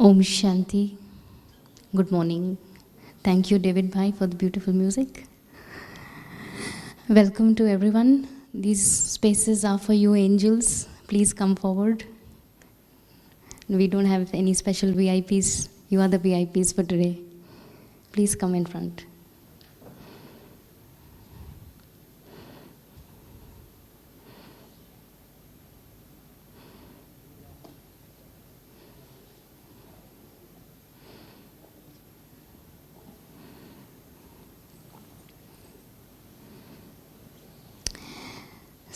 Om Shanti. Good morning. Thank you, David Bhai, for the beautiful music. Welcome to everyone. These spaces are for you angels. Please come forward. We don't have any special VIPs. You are the VIPs for today. Please come in front.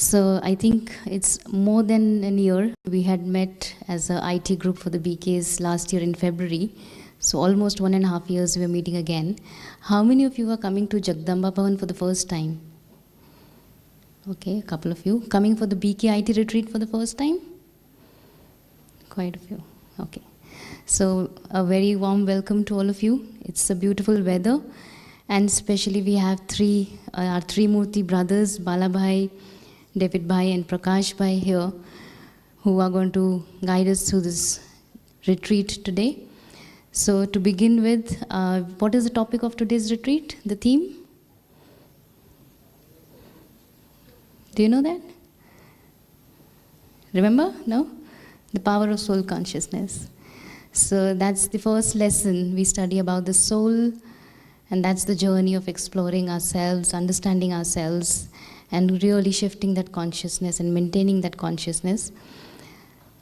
So I think it's more than a year. We had met as a IT group for the BKs last year in February. So almost 1.5 years we are meeting again. How many of you are coming to Jagdamba Bhavan for the first time? Okay, a couple of you. Coming for the BK IT retreat for the first time? Quite a few. Okay. So a very warm welcome to all of you. It's a beautiful weather. And especially we have our three Murti brothers, Balabhai, David Bhai and Prakash Bhai here, who are going to guide us through this retreat today. So to begin with, what is the topic of today's retreat, the theme? Do you know that? Remember? No? The power of soul consciousness. So that's the first lesson we study about the soul, and that's the journey of exploring ourselves, understanding ourselves, and really shifting that consciousness and maintaining that consciousness.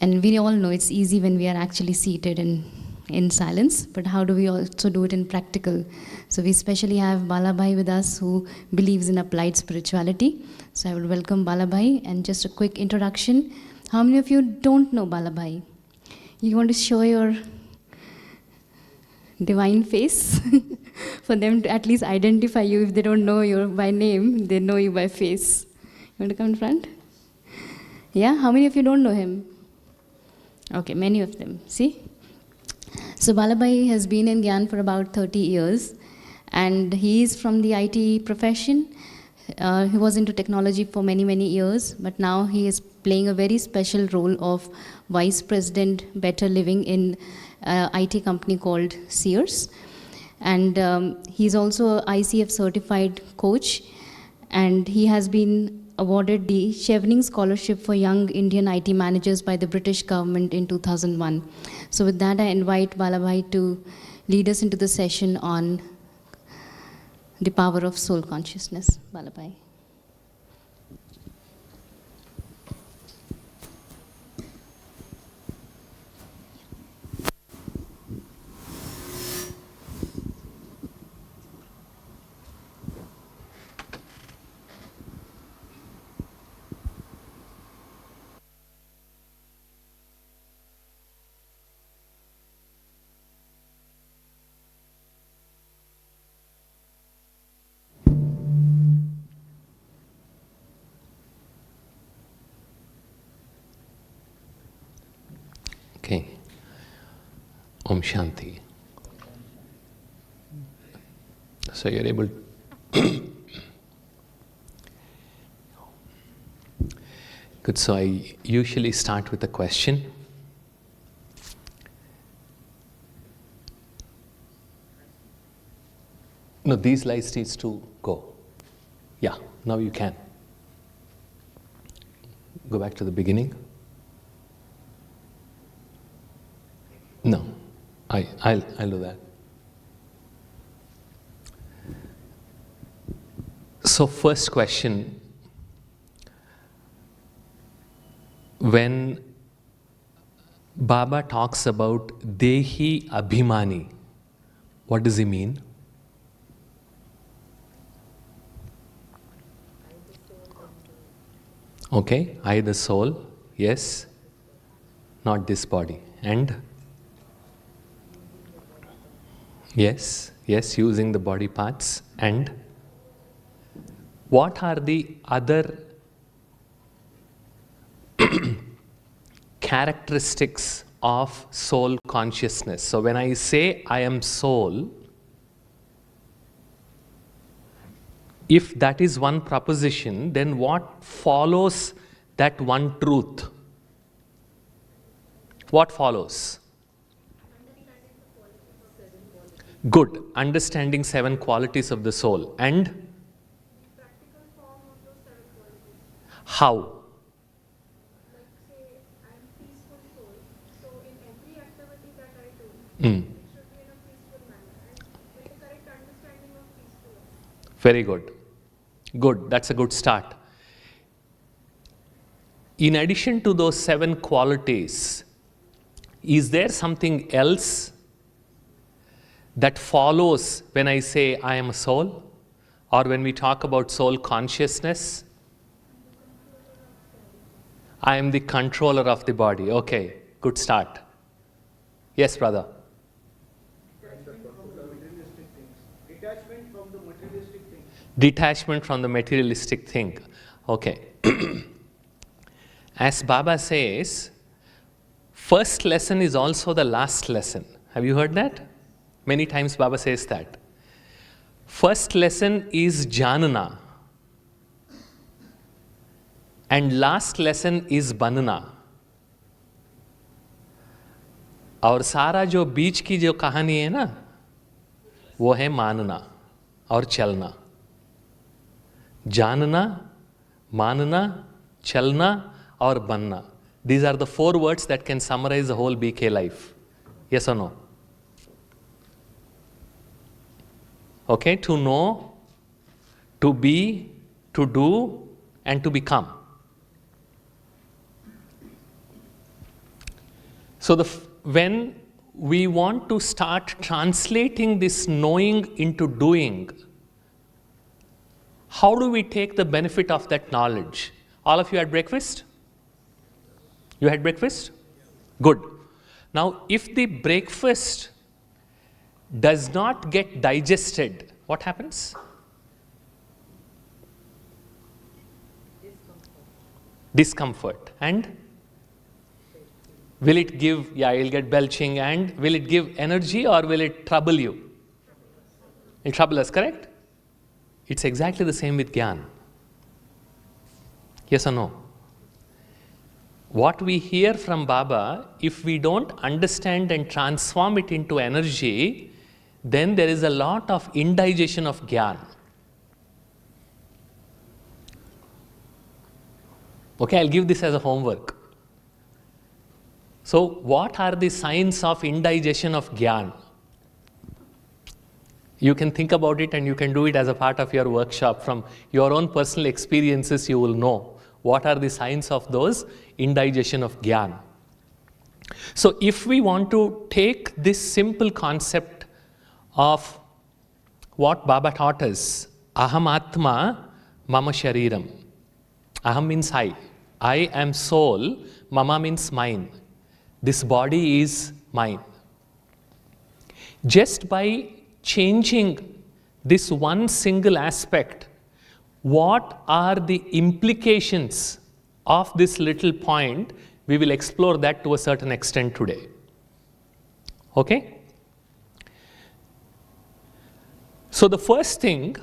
And we all know it's easy when we are actually seated in silence, but how do we also do it in practical? So we especially have Balabhai with us, who believes in applied spirituality. So I would welcome Balabhai, and just a quick introduction. How many of you don't know Balabhai? You want to show your divine face for them to at least identify you. If they don't know you by name, they know you by face. You want to come in front? Yeah? How many of you don't know him? Okay, many of them. See? So Balabhai has been in Gyan for about 30 years, and he is from the IT profession. He was into technology for many, many years, but now he is playing a very special role of Vice President Better Living in IT company called Sears. And he's also an ICF certified coach, and he has been awarded the Chevening Scholarship for Young Indian IT Managers by the British government in 2001. So with that, I invite Balabhai to lead us into the session on the power of soul consciousness. Balabhai. Okay. Om Shanti. So you're able Good. So I usually start with a question. No, these lights needs to go. Yeah, now you can. Go back to the beginning. No, I'll do that. So first question, when Baba talks about Dehi Abhimani, what does he mean? Okay, I the soul, yes, not this body. And? Yes, using the body parts. And what are the other characteristics of soul consciousness? So when I say I am soul, if that is one proposition, then what follows that one truth? What follows? Good. Understanding 7 qualities of the soul. And practical form of those 7 qualities. how? Like say, I'm peaceful soul. So in every activity that I do, Mm. it should be in a peaceful manner and with the correct understanding of peacefulness. Very good. Good. That's a good start. In addition to those 7 qualities, is there something else that follows when I say I am a soul? Or when we talk about soul consciousness? I am the controller of the body. Okay, good start. Yes, brother. Detachment from the materialistic things. Detachment from the materialistic thing. Okay. As Baba says, first lesson is also the last lesson. Have you heard that? Many times Baba says that. First lesson is Janana. And last lesson is Banana. और सारा जो बीच की जो कहानी है ना, वो है मानना और चलना. जानना, मानना, chalna or banna. These are the 4 words that can summarize the whole BK life. Yes or no? Okay, to know, to be, to do, and to become. So when we want to start translating this knowing into doing, how do we take the benefit of that knowledge? All of you had breakfast? You had breakfast? Good. Now, if the breakfast does not get digested, what happens? Discomfort. And will it give, you'll get belching, and will it give energy or will it trouble you? It trouble us, correct? It's exactly the same with Gyan. Yes or no? What we hear from Baba, if we don't understand and transform it into energy, then there is a lot of indigestion of Gyan. Okay, I'll give this as a homework. So, what are the signs of indigestion of Gyan? You can think about it and you can do it as a part of your workshop. From your own personal experiences, you will know what are the signs of those indigestion of Gyan. So if we want to take this simple concept of what Baba taught us, Aham Atma Mama Shariram. Aham means I. I am soul. Mama means mine. This body is mine. Just by changing this one single aspect, what are the implications of this little point? We will explore that to a certain extent today. Okay? So the first thing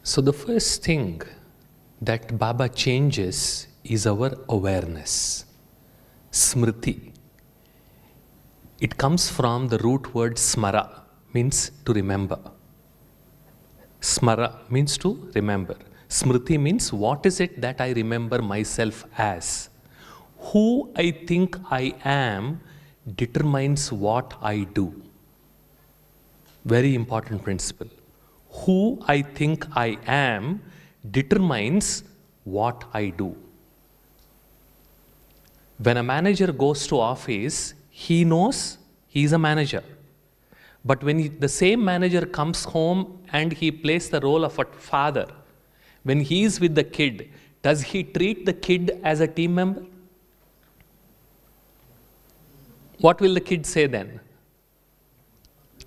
So the first thing that Baba changes is our awareness. Smriti. It comes from the root word smara, means to remember. Smara means to remember. Smriti means what is it that I remember myself as. Who I think I am determines what I do. Very important principle. Who I think I am determines what I do. When a manager goes to office, he knows he is a manager. But when the same manager comes home and he plays the role of a father, when he is with the kid, does he treat the kid as a team member? What will the kid say then?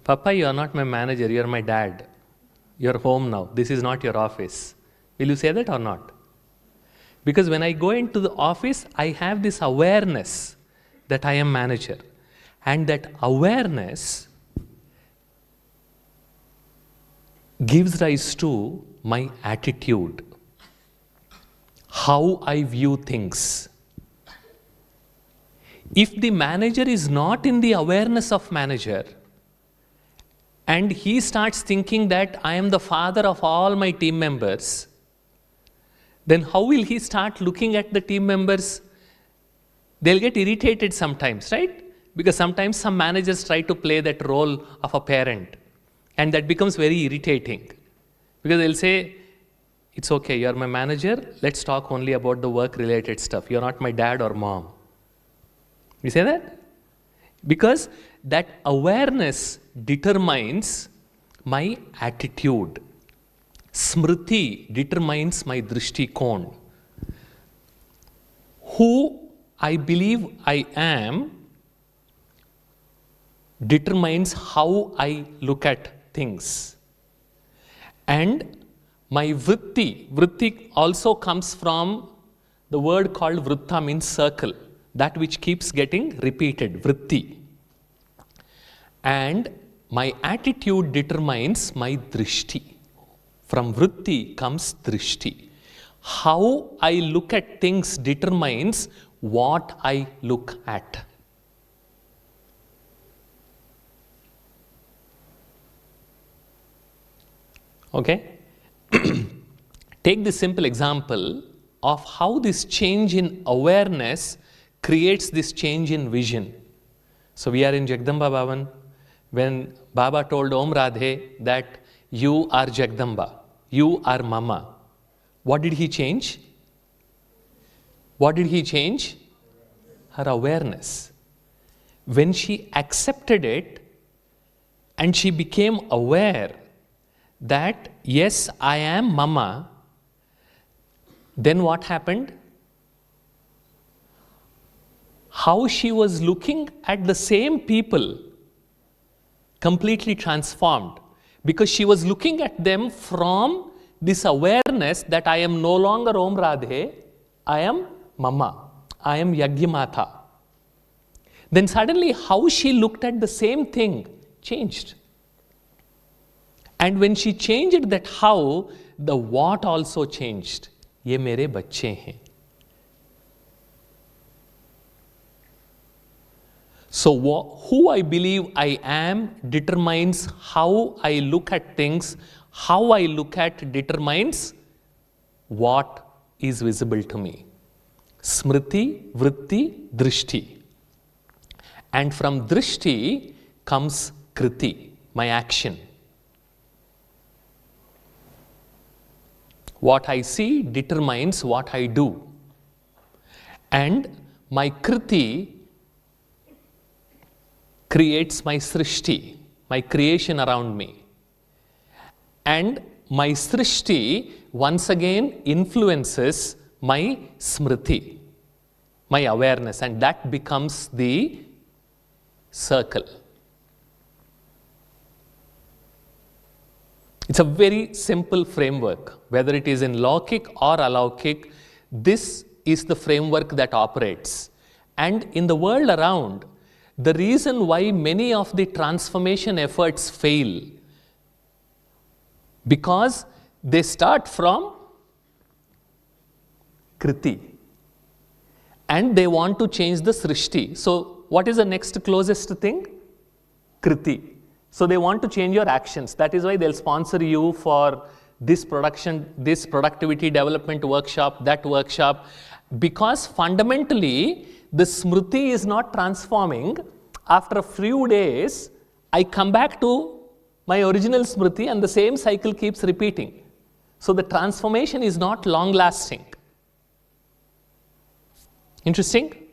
Papa, you are not my manager, you are my dad. You are home now. This is not your office. Will you say that or not? Because when I go into the office, I have this awareness that I am manager. And that awareness gives rise to my attitude, how I view things. If the manager is not in the awareness of manager, and he starts thinking that I am the father of all my team members, then how will he start looking at the team members? They'll get irritated sometimes, right? Because sometimes some managers try to play that role of a parent, and that becomes very irritating. Because they'll say, it's okay, you're my manager, let's talk only about the work-related stuff. You're not my dad or mom. You say that? Because that awareness determines my attitude. Smriti determines my drishtikon. Who I believe I am determines how I look at things. And my vritti also comes from the word called vritta, means circle, that which keeps getting repeated, vritti. And my attitude determines my drishti. From vritti comes drishti. How I look at things determines what I look at. Okay? Take this simple example of how this change in awareness creates this change in vision. So we are in Jagdamba Bhavan. When Baba told Om Radhe that you are Jagdamba, you are Mama, what did he change? What did he change? Her awareness. When she accepted it and she became aware that yes, I am Mama, then what happened? How she was looking at the same people completely transformed, because she was looking at them from this awareness that I am no longer Om Radhe, I am Mama, I am Yagyamata. Then suddenly how she looked at the same thing changed. And when she changed that how, the what also changed. Ye mere bacche hain. So who I believe I am determines how I look at things. How I look at determines what is visible to me. Smriti, vritti, drishti. And from drishti comes kriti, my action. What I see determines what I do. And my kriti creates my srishti, my creation around me. And my srishti once again influences my smriti, my awareness, and that becomes the circle. It's a very simple framework. Whether it is in Laukik or Alaukik, this is the framework that operates. And in the world around, the reason why many of the transformation efforts fail, because They start from Kriti. And they want to change the Srishti. So what is the next closest thing? Kriti. So they want to change your actions. That is why they'll sponsor you for this production, this productivity development workshop, that workshop. Because fundamentally, the Smriti is not transforming. After a few days, I come back to my original Smriti and the same cycle keeps repeating. So the transformation is not long lasting. Interesting?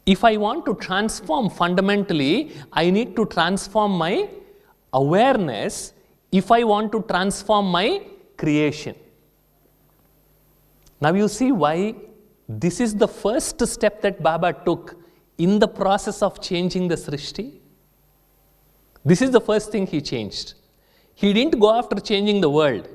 If I want to transform fundamentally, I need to transform my awareness if I want to transform my creation. Now you see why this is the first step that Baba took in the process of changing the Srishti. This is the first thing he changed. He didn't go after changing the world.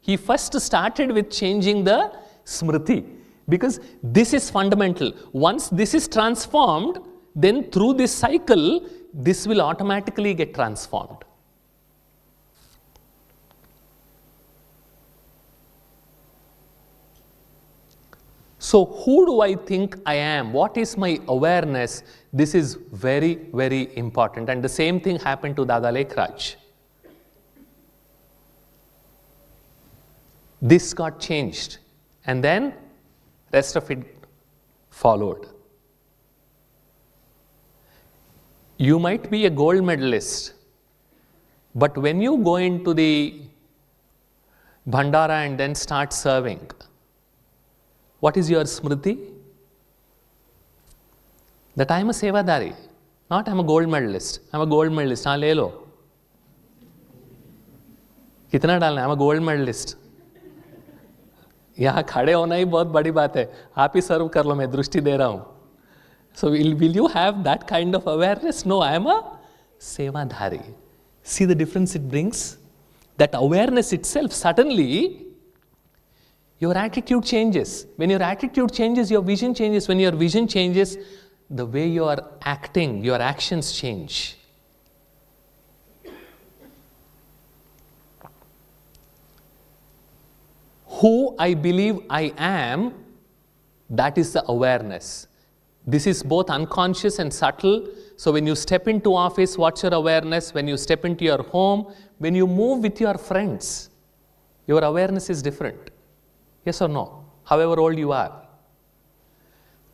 He first started with changing the Smriti. Because this is fundamental. Once this is transformed, then through this cycle, this will automatically get transformed. So who do I think I am? What is my awareness? This is very, very important. And the same thing happened to Dada Lekhraj. This got changed. And then rest of it followed. You might be a gold medalist, but when you go into the Bhandara and then start serving, what is your Smriti? That I am a Sevadari, not I am a gold medalist. I am a gold medalist. हाँ ले लो. कितना डालना है? I am a gold medalist. यहाँ खड़े होना ही बहुत बड़ी बात है. आप ही सर्व कर लो, मैं दृष्टि दे रहा हूँ. So will you have that kind of awareness? No, I am a Sevadhari. See the difference it brings? That awareness itself, suddenly your attitude changes. When your attitude changes, your vision changes. When your vision changes, the way you are acting, your actions change. Who I believe I am, that is the awareness. This is both unconscious and subtle. So when you step into office, what's your awareness? When you step into your home, when you move with your friends, your awareness is different. Yes or no? However old you are.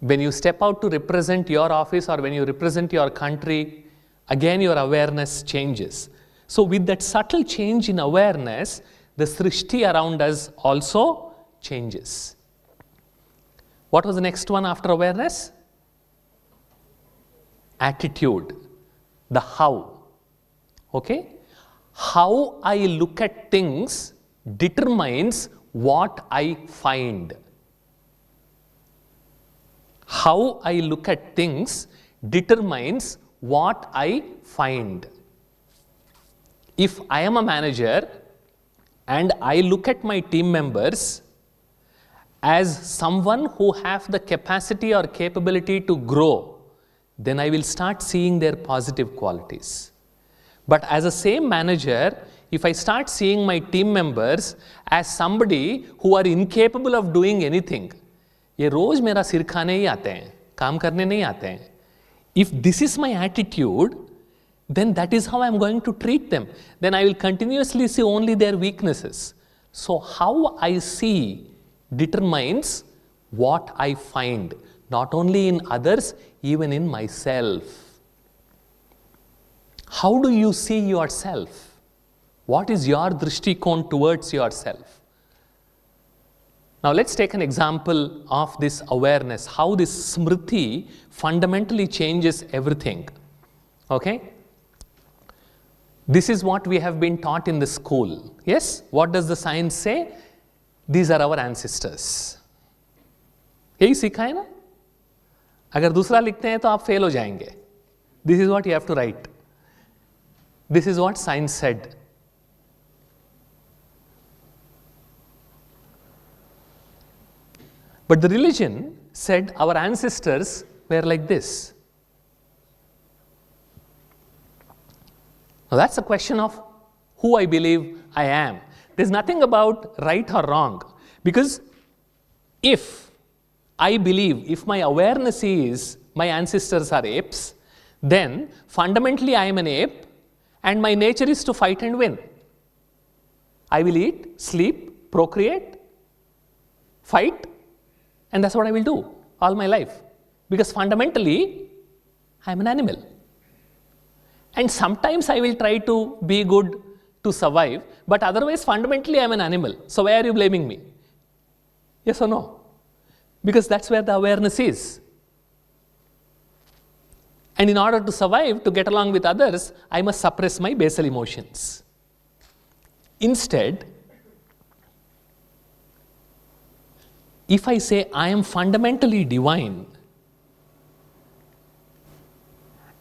When you step out to represent your office or when you represent your country, again your awareness changes. So with that subtle change in awareness, the Srishti around us also changes. What was the next one after awareness? Attitude. The how. Okay? How I look at things determines what I find. How I look at things determines what I find. If I am a manager and I look at my team members as someone who have the capacity or capability to grow, then I will start seeing their positive qualities. But as a same manager, if I start seeing my team members as somebody who are incapable of doing anything, ये रोज मेरा सिर खाने ही आते हैं, काम करने नहीं आते हैं. If this is my attitude, then that is how I am going to treat them. Then I will continuously see only their weaknesses. So how I see determines what I find, not only in others, even in myself. How do you see yourself? What is your drishtikon towards yourself? Now let's take an example of this awareness, how this smriti fundamentally changes everything. Okay? This is what we have been taught in the school. Yes? What does the science say? These are our ancestors. यही सीखा है ना? अगर दूसरा लिखते हैं तो आप फेल हो जाएंगे. This is what you have to write. This is what science said. But the religion said our ancestors were like this. Now that's a question of who I believe I am. There's nothing about right or wrong. Because if I believe, if my awareness is my ancestors are apes, then fundamentally I am an ape and my nature is to fight and win. I will eat, sleep, procreate, fight, and that's what I will do all my life. Because fundamentally, I am an animal. And sometimes I will try to be good to survive, but otherwise fundamentally I am an animal. So why are you blaming me? Yes or no? Because that's where the awareness is. And in order to survive, to get along with others, I must suppress my basal emotions. Instead, if I say I am fundamentally divine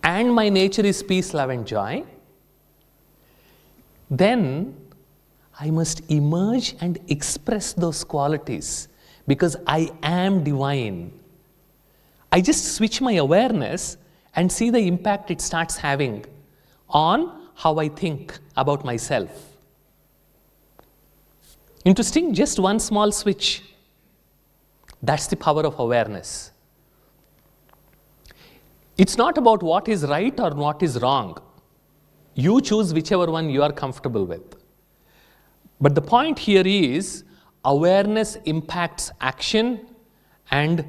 and my nature is peace, love and joy, then I must emerge and express those qualities because I am divine. I just switch my awareness and see the impact it starts having on how I think about myself. Interesting, just one small switch. That's the power of awareness. It's not about what is right or what is wrong. You choose whichever one you are comfortable with. But the point here is awareness impacts action and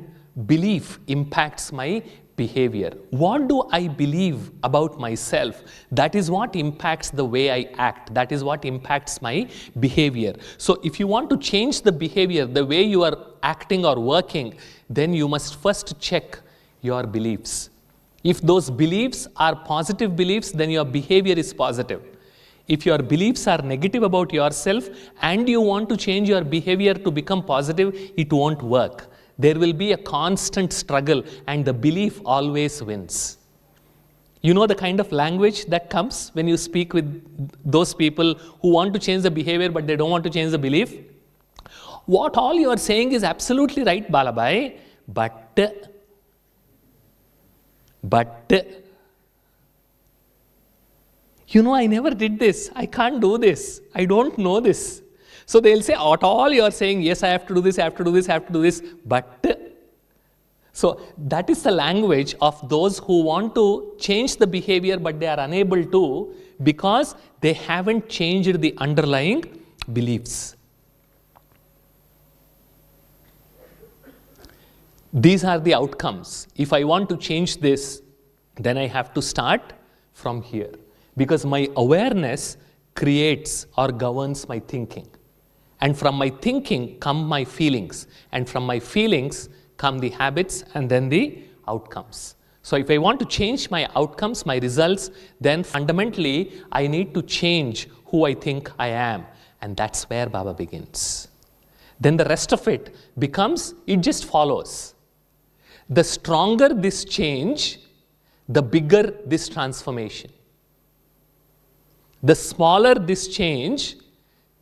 belief impacts my behavior. What do I believe about myself? That is what impacts the way I act. That is what impacts my behavior. So if you want to change the behavior, the way you are acting or working, then you must first check your beliefs. If those beliefs are positive beliefs, then your behavior is positive. If your beliefs are negative about yourself and you want to change your behavior to become positive, it won't work. There will be a constant struggle and the belief always wins. You know the kind of language that comes when you speak with those people who want to change the behavior but they don't want to change the belief? What all you are saying is absolutely right, Balabai, but you know, I never did this. I can't do this. I don't know this. So they'll say, at all you are saying, yes, I have to do this, I have to do this, I have to do this, but. So that is the language of those who want to change the behavior, but they are unable to because they haven't changed the underlying beliefs. These are the outcomes. If I want to change this, then I have to start from here. Because my awareness creates or governs my thinking. And from my thinking come my feelings. And from my feelings come the habits and then the outcomes. So if I want to change my outcomes, my results, then fundamentally I need to change who I think I am. And that's where Baba begins. Then the rest of it becomes, it just follows. The stronger this change, the bigger this transformation. The smaller this change,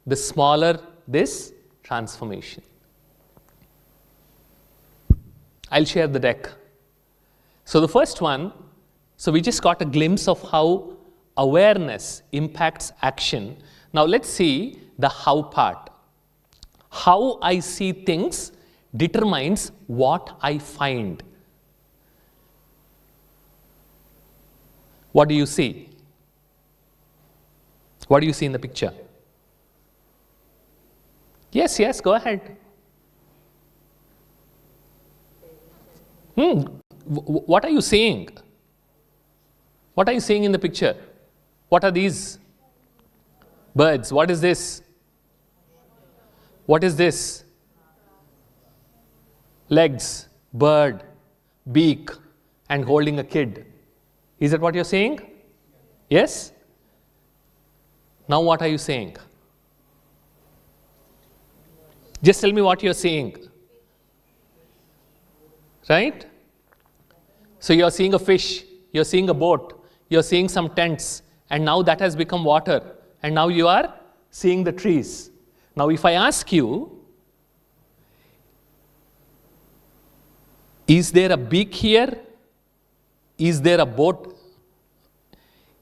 the smaller this transformation. I'll share the deck. So the first one, so we just got a glimpse of how awareness impacts action. Now let's see the how part. How I see things determines what I find. What do you see? What do you see in the picture? Yes, go ahead. What are you seeing? What are you seeing in the picture? What are these? Birds. What is this? What is this? Legs, bird, beak, and holding a kid. Is that what you're saying? Yes? Now what are you saying? Just tell me what you're seeing. Right? So you're seeing a fish, you're seeing a boat, you're seeing some tents, and now that has become water, and now you are seeing the trees. Now if I ask you, is there a beak here? Is there a boat?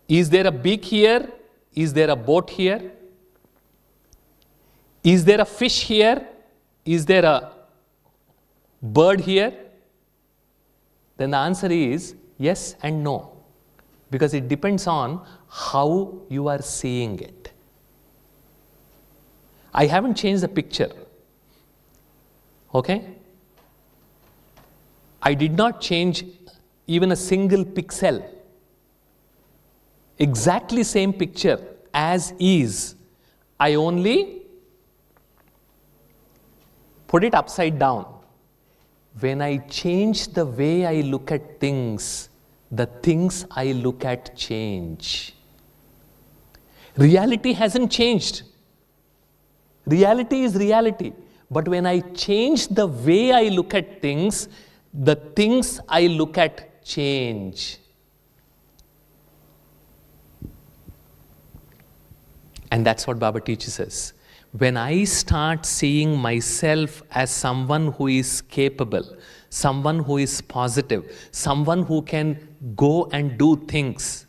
Is there a beak here? Is there a boat here? Is there a fish here? Is there a bird here? Then the answer is yes and no, because it depends on how you are seeing it. I haven't changed the picture. Okay? I did not change even a single pixel. Exactly same picture as is. I only put it upside down. When I change the way I look at things, the things I look at change. Reality hasn't changed. Reality is reality. But when I change the way I look at things, the things I look at change. And that's what Baba teaches us. When I start seeing myself as someone who is capable, someone who is positive, someone who can go and do things,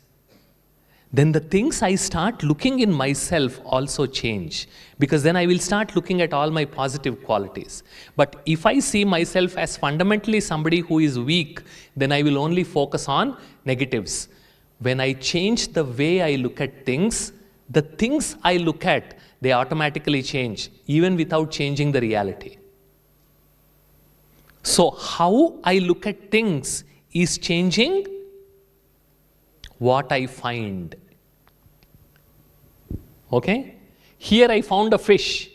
then the things I start looking in myself also change. Because then I will start looking at all my positive qualities. But if I see myself as fundamentally somebody who is weak, then I will only focus on negatives. When I change the way I look at things, the things I look at, they automatically change, even without changing the reality. So how I look at things is changing what I find. Okay? Here I found a fish.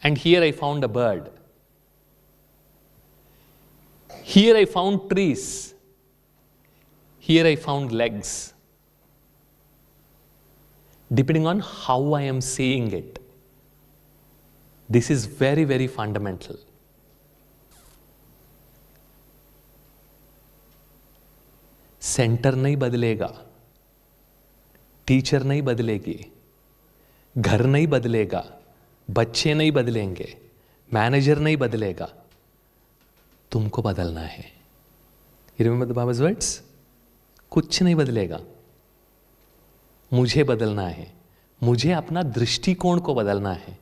And here I found a bird. Here I found trees. Here I found legs. Depending on how I am seeing it. This is very, very fundamental. Centre नहीं बदलेगा, teacher नहीं बदलेगी, घर नहीं बदलेगा, बच्चे नहीं बदलेंगे, मैनेजर नहीं बदलेगा, तुमको बदलना है. You remember the Baba's words? कुछ नहीं बदलेगा, मुझे बदलना है, मुझे अपना दृष्टिकोण को बदलना है.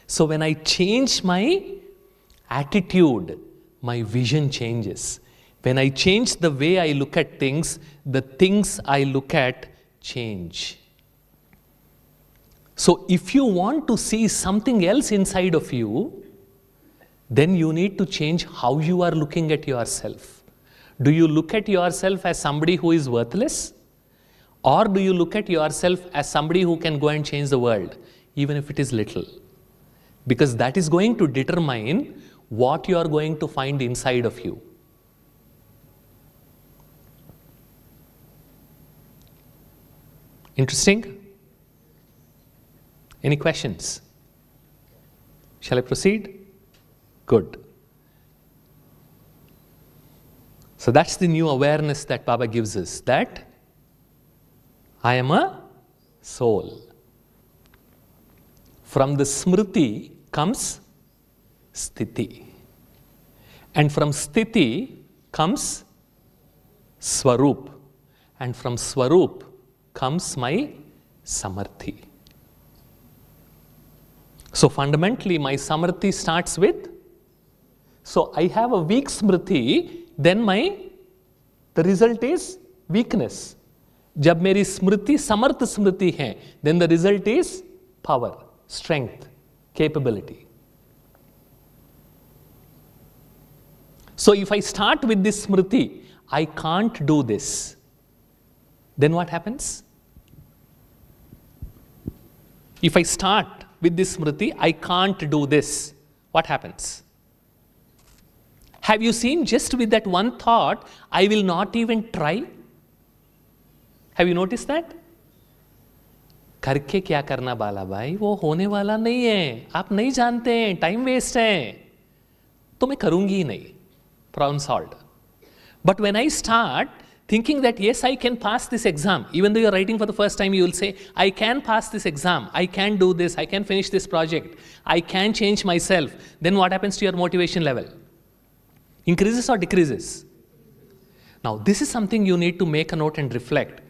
So when I change my attitude, my vision changes. When I change the way I look at things, the things I look at change. So if you want to see something else inside of you, then you need to change how you are looking at yourself. Do you look at yourself as somebody who is worthless? Or do you look at yourself as somebody who can go and change the world, even if it is little? Because that is going to determine what you are going to find inside of you. Interesting? Any questions? Shall I proceed? Good. So that's the new awareness that Baba gives us, that I am a soul. From the smriti comes sthiti. And from sthiti comes swarup. And from swarup comes my samarthi. So fundamentally my samarthi starts with, so I have a weak smriti, then the result is weakness. जब मेरी स्मृति समर्थ स्मृति है, then the result is power, strength, capability. So if I start with this smriti, I can't do this, then what happens? If I start with this smriti, I can't do this, what happens? Have you seen, just with that one thought, I will not even try? Have you noticed that? करके क्या करना बाला भाई, वो होने वाला नहीं है, आप नहीं जानते हैं, टाइम वेस्ट है, तो मैं करूंगी ही नहीं. Problem solved. But when I start thinking that yes, I can pass this exam, even though you're writing for the first time, you will say, I can pass this exam, I can do this, I can finish this project, I can change myself. Then what happens to your motivation level? Increases or decreases? Now, this is something you need to make a note and reflect.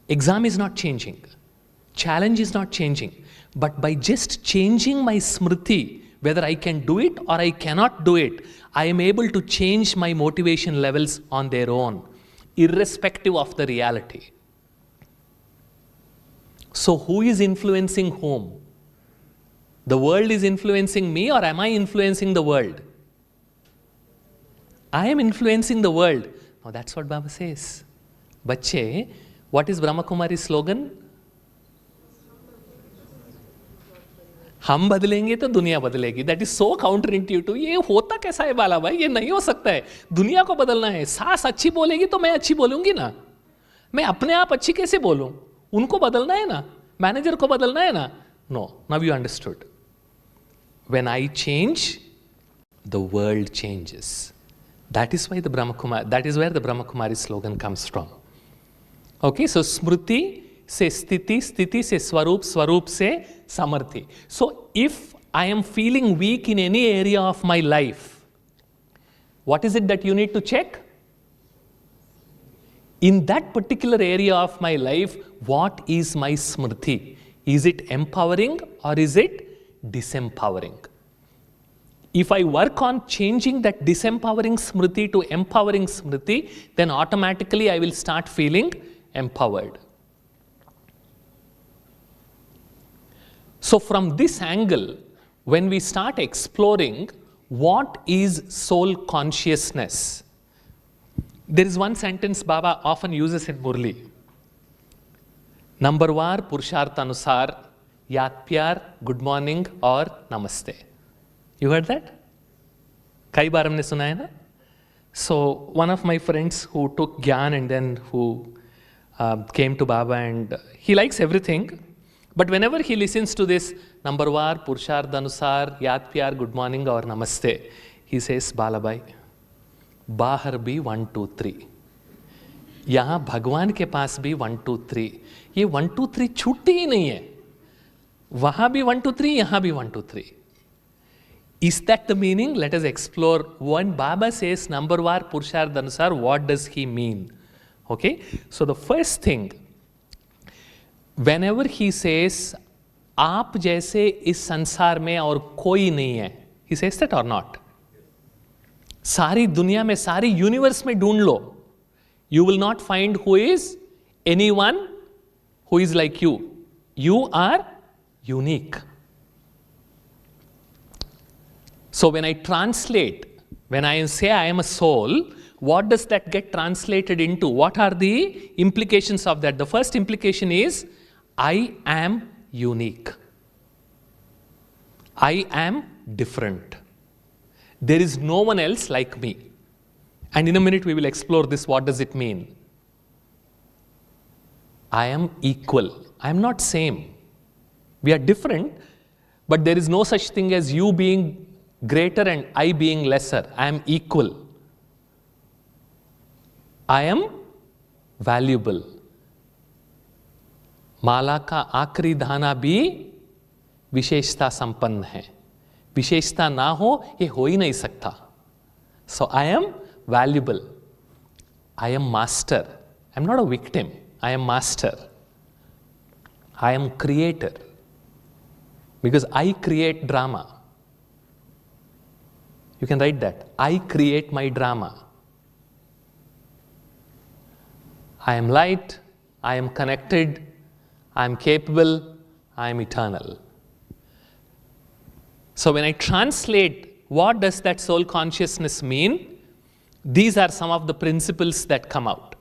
Exam is not changing. Challenge is not changing. But by just changing my smriti, whether I can do it or I cannot do it, I am able to change my motivation levels on their own, irrespective of the reality. So who is influencing whom? The world is influencing me, or am I influencing the world? I am influencing the world. Now that's what Baba says. Bacche, what is Brahma Kumari's slogan? हम बदलेंगे तो दुनिया बदलेगी. That is so counter intuitive. ये होता कैसा है बाला भाई? ये नहीं हो सकता है. दुनिया को बदलना है. सास अच्छी बोलेगी तो मैं अच्छी बोलूंगी ना. मैं अपने आप अच्छी कैसे बोलूं? उनको बदलना है ना. मैनेजर को बदलना है ना. No, now you understood. When I change, the world changes. That is why that is where the Brahma Kumari slogan comes from. Okay, so smriti से स्थिति, स्थिति से स्वरूप, स्वरूप से samarthi. So if I am feeling weak in any area of my life, what is it that you need to check? In that particular area of my life, what is my smriti? Is it empowering or is it disempowering? If I work on changing that disempowering smriti to empowering smriti, then automatically I will start feeling empowered. So from this angle, when we start exploring what is soul consciousness, there is one sentence Baba often uses in Murli. Numberwar Purushartha Anusar, Yat Pyar, Good Morning or Namaste. You heard that? Kai baar humne suna hai na? So one of my friends who took Gyan and then who came to Baba, and he likes everything. But whenever he listens to this Numberwar, Purushartha Anusar, Yat Pyar, Good Morning or Namaste, he says, Balabai, बाहर भी 1 2 3, यहाँ भगवान के पास भी 1 2 3, ये 1 2 3 छूटती ही नहीं है. वहाँ भी 1 2 3, यहाँ भी 1 2 3. Is that the meaning? Let us explore. When Baba says Numberwar Purushartha Anusar, what does he mean? Okay, so the first thing, whenever he says आप जैसे इस संसार में और कोई नहीं है, he says that or not? सारी दुनिया में, सारी यूनिवर्स में ढूंढ लो, you will not find who is anyone who is like you. You are unique. So when I translate, when I say I am a soul, what does that get translated into? What are the implications of that? The first implication is I am unique. I am different. There is no one else like me. And in a minute we will explore this. What does it mean? I am equal. I am not same. We are different, but there is no such thing as you being greater and I being lesser. I am equal. I am valuable. माला का आखिरी दाना भी विशेषता संपन्न है. विशेषता ना हो ये हो ही नहीं सकता. So I am valuable. I am master. I am not a victim. I am master. I am creator. Because I create drama. You can write that. I create my drama. I am light. I am connected. I am capable. I am eternal. So when I translate what does that soul consciousness mean, these are some of the principles that come out.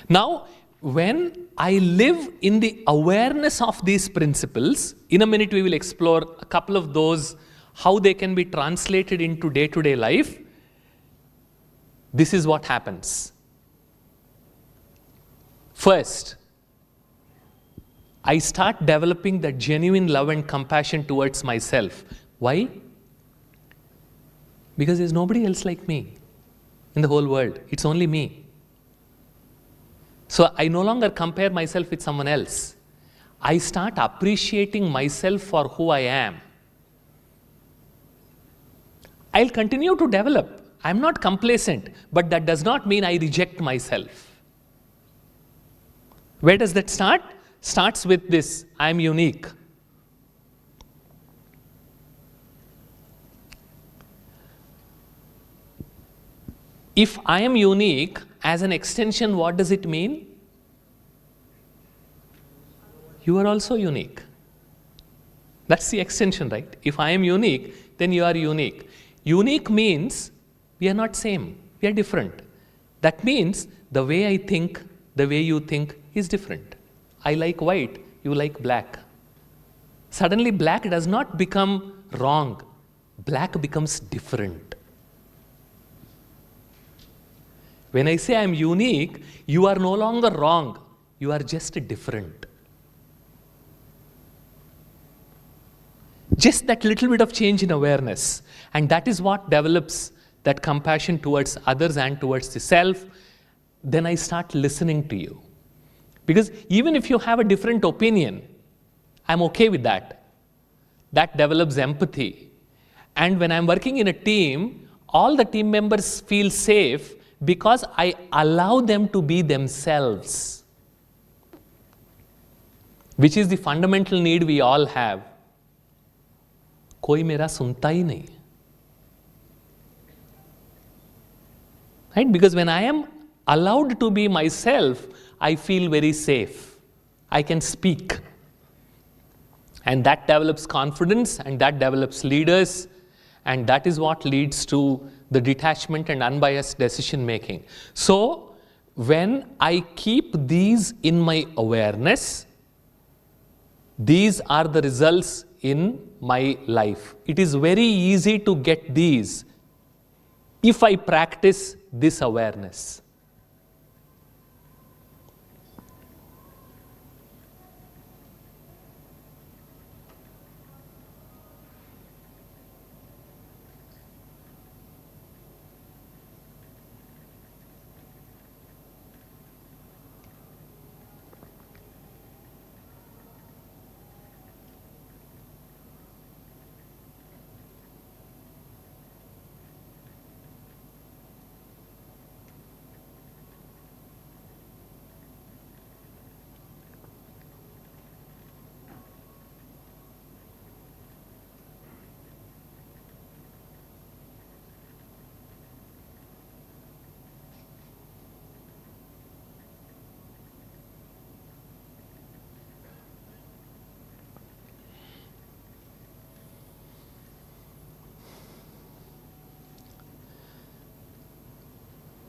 Now, when I live in the awareness of these principles, in a minute we will explore a couple of those, how they can be translated into day-to-day life. This is what happens. First, I start developing that genuine love and compassion towards myself. Why? Because there's nobody else like me in the whole world. It's only me. So I no longer compare myself with someone else. I start appreciating myself for who I am. I'll continue to develop. I'm not complacent, but that does not mean I reject myself. Where does that start? Starts with this, I am unique. If I am unique, as an extension, what does it mean? You are also unique. That's the extension, right? If I am unique, then you are unique. Unique means we are not same, we are different. That means the way I think, the way you think is different. I like white, you like black. Suddenly black does not become wrong, black becomes different. When I say I am unique, you are no longer wrong, you are just different. Just that little bit of change in awareness, and that is what develops that compassion towards others and towards the self. Then I start listening to you. Because even if you have a different opinion, I'm okay with that. That develops empathy. And when I'm working in a team, all the team members feel safe because I allow them to be themselves, which is the fundamental need we all have. कोई मेरा सुनता ही नहीं. Right? Because when I am allowed to be myself, I feel very safe. I can speak. And that develops confidence, and that develops leaders, and that is what leads to the detachment and unbiased decision making. So, when I keep these in my awareness, these are the results in my life. It is very easy to get these if I practice this awareness.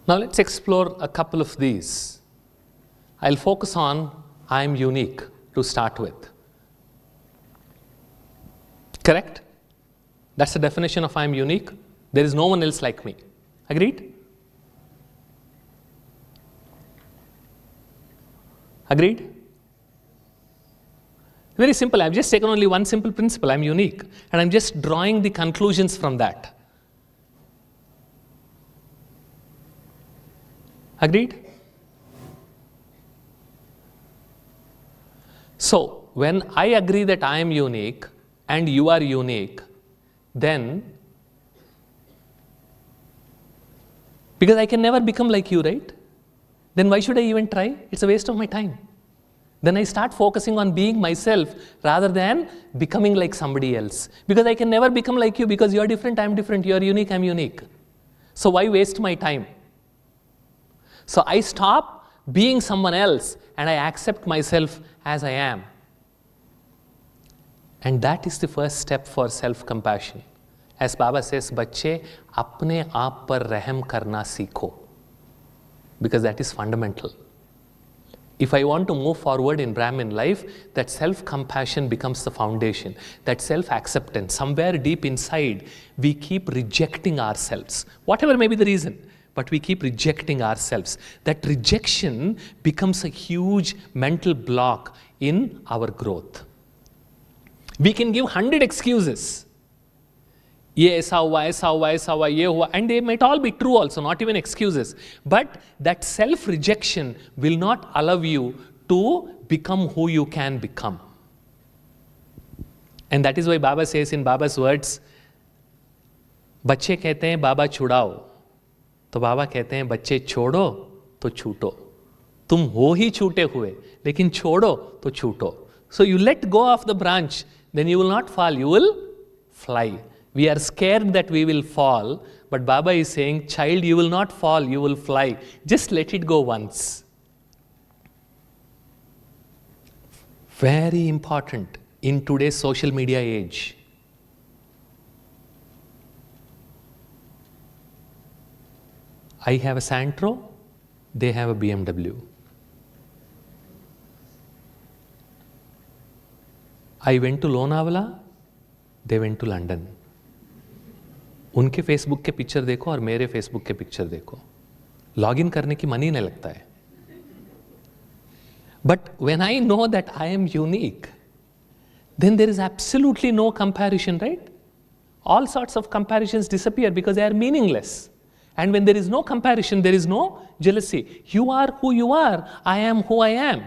Now let's explore a couple of these. I'll focus on I am unique to start with. Correct? That's the definition of I am unique. There is no one else like me. Agreed? Agreed? Very simple. I've just taken only one simple principle. I'm unique. And I'm just drawing the conclusions from that. Agreed? So, when I agree that I am unique and you are unique, then, because I can never become like you, right? Then why should I even try? It's a waste of my time. Then I start focusing on being myself rather than becoming like somebody else. Because I can never become like you because you're different, I'm different, you're unique, I'm unique. So why waste my time? So I stop being someone else and I accept myself as I am. And that is the first step for self-compassion. As Baba says, बच्चे अपने आप पर रहम करना सीखो. Because that is fundamental. If I want to move forward in Brahmin life, that self-compassion becomes the foundation. That self-acceptance, somewhere deep inside, we keep rejecting ourselves. Whatever may be the reason. But we keep rejecting ourselves. That rejection becomes a huge mental block in our growth. We can give 100 excuses. ये ऐसा हुआ, ऐसा हुआ, ऐसा हुआ, ये हुआ, and they might all be true also, not even excuses. But that self-rejection will not allow you to become who you can become. And that is why Baba says in Baba's words, बच्चे कहते हैं बाबा छुड़ाओ, तो बाबा कहते हैं बच्चे छोड़ो तो छूटो. तुम हो ही छूटे हुए, लेकिन छोड़ो तो छूटो. So you let go of the branch, then you will not fall, you will fly. We are scared that we will fall, but Baba is saying, child, you will not fall, you will fly. Just let it go once. Very important in today's social media age. I have a Santro, they have a BMW. I went to Lonavala, they went to London. उनके Facebook के picture देखो और मेरे Facebook के picture देखो, login करने की मन ही नहीं लगता है. But when I know that I am unique, then there is absolutely no comparison, right? All sorts of comparisons disappear because they are meaningless. And when there is no comparison, there is no jealousy. You are who you are, I am who I am.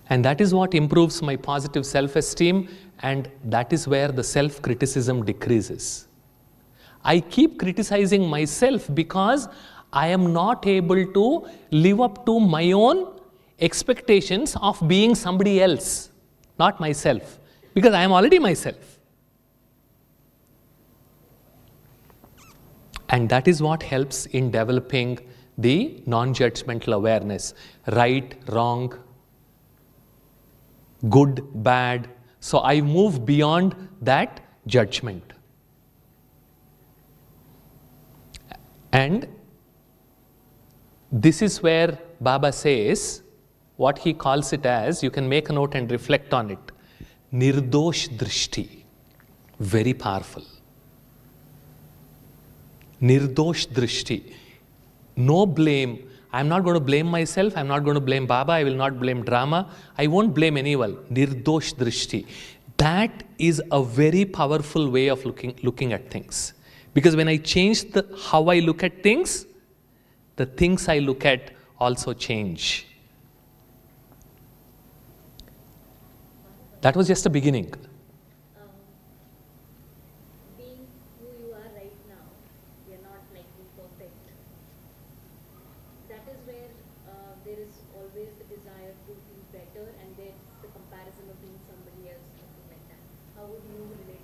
And that is what improves my positive self-esteem, and that is where the self-criticism decreases. I keep criticizing myself because I am not able to live up to my own expectations of being somebody else, not myself, because I am already myself. And that is what helps in developing the non-judgmental awareness. Right, wrong, good, bad. So I move beyond that judgment. And this is where Baba says, what he calls it as, you can make a note and reflect on it, Nirdosh Drishti. Very powerful. Nirdosh Drishti. No blame. I'm not going to blame myself. I'm not going to blame Baba. I will not blame drama. I won't blame anyone. Nirdosh Drishti. That is a very powerful way of looking at things. Because when I change how I look at things, the things I look at also change. That was just a beginning. Being who you are right now, you're not like perfect. That is where there is always the desire to be better, and then the comparison of being somebody else, something like that. How would you relate?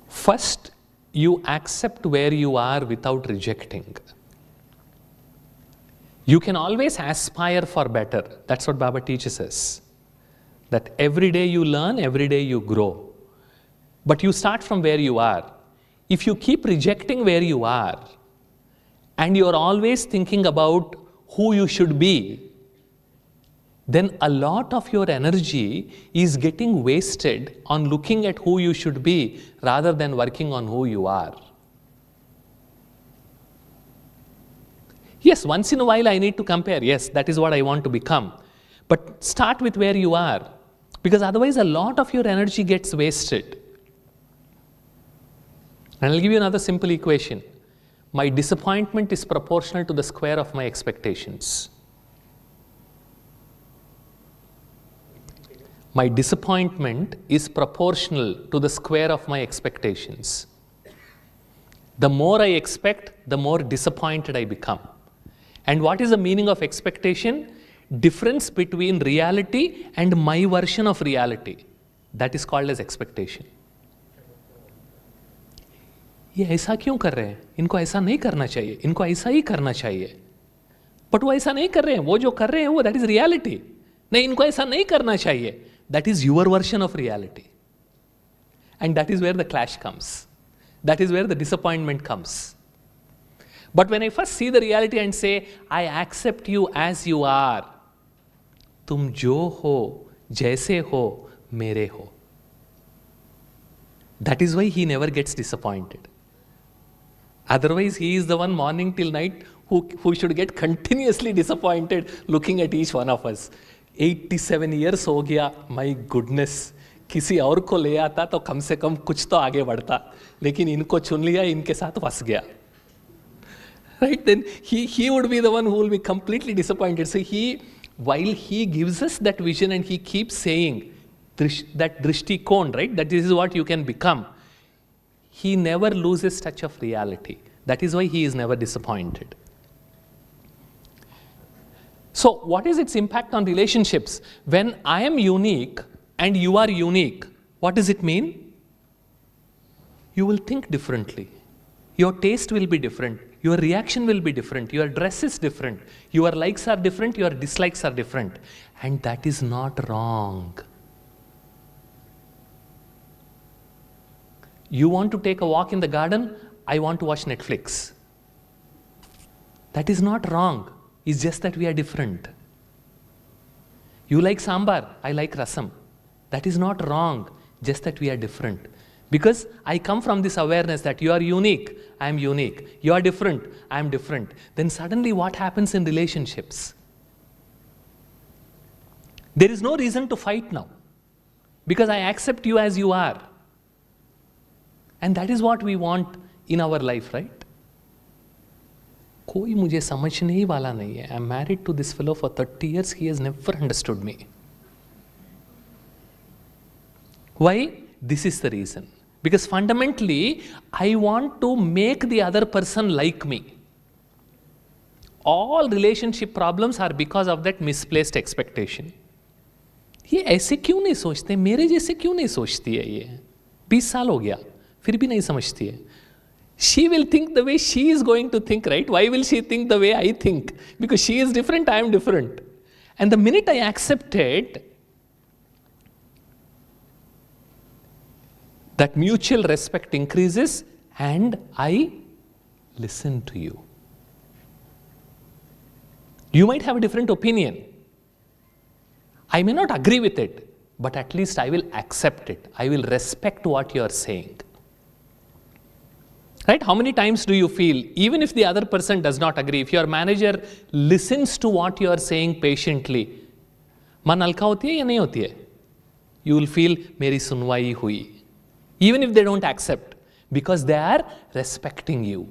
First, you accept where you are without rejecting. You can always aspire for better. That's what Baba teaches us. That every day you learn, every day you grow. But you start from where you are. If you keep rejecting where you are, and you're always thinking about who you should be, then a lot of your energy is getting wasted on looking at who you should be rather than working on who you are. Yes, once in a while I need to compare. Yes, that is what I want to become. But start with where you are, because otherwise a lot of your energy gets wasted. And I'll give you another simple equation. My disappointment is proportional to the square of my expectations. My disappointment is proportional to the square of my expectations. The more I expect, the more disappointed I become. And what is the meaning of expectation? Difference between reality and my version of reality. That is called as expectation. ये ऐसा क्यों कर रहे हैं? इनको ऐसा नहीं करना चाहिए, इनको ऐसा ही करना चाहिए. बट वो ऐसा नहीं कर रहे हैं, वो जो कर रहे हैं वो that is reality. नहीं, इनको ऐसा नहीं करना चाहिए. That is your version of reality. And that is where the clash comes. That is where the disappointment comes. But when I first see the reality and say, I accept you as you are, तुम जो हो, जैसे हो, मेरे हो. That is why he never gets disappointed. Otherwise, he is the one morning till night who should get continuously disappointed looking at each one of us. 87 years हो गया, my goodness. किसी और को ले आता तो कम से कम कुछ तो आगे बढ़ता. लेकिन इनको चुन लिया, इनके साथ फंस गया. Right? Then he would be the one who will be completely disappointed. So while he gives us that vision and he keeps saying that drishti kon, right? That this is what you can become. He never loses touch of reality. That is why he is never disappointed. So what is its impact on relationships? When I am unique and you are unique, what does it mean? You will think differently. Your taste will be different. Your reaction will be different. Your dress is different. Your likes are different. Your dislikes are different. And that is not wrong. You want to take a walk in the garden, I want to watch Netflix. That is not wrong. It's just that we are different. You like sambar, I like rasam. That is not wrong, just that we are different. Because I come from this awareness that you are unique, I am unique. You are different, I am different. Then suddenly what happens in relationships? There is no reason to fight now. Because I accept you as you are. And that is what we want in our life, right? कोई मुझे समझने ही वाला नहीं है. I'm married to this fellow for 30 years. He has never understood me. Why? This is the reason. Because fundamentally, I want to make the other person like me. All relationship problems are because of that misplaced expectation. ये ऐसे क्यों नहीं सोचते? मेरे जैसे क्यों नहीं सोचती है ये? 20 साल हो गया, फिर भी नहीं समझती है. She will think the way she is going to think, right? Why will she think the way I think? Because she is different, I am different. And the minute I accept it, that mutual respect increases and I listen to you. You might have a different opinion. I may not agree with it, but at least I will accept it. I will respect what you are saying. Right? How many times do you feel, even if the other person does not agree, if your manager listens to what you are saying patiently, मन हल्का होती है या नहीं होती है? You will feel मेरी सुनवाई हुई. Even if they don't accept, because they are respecting you.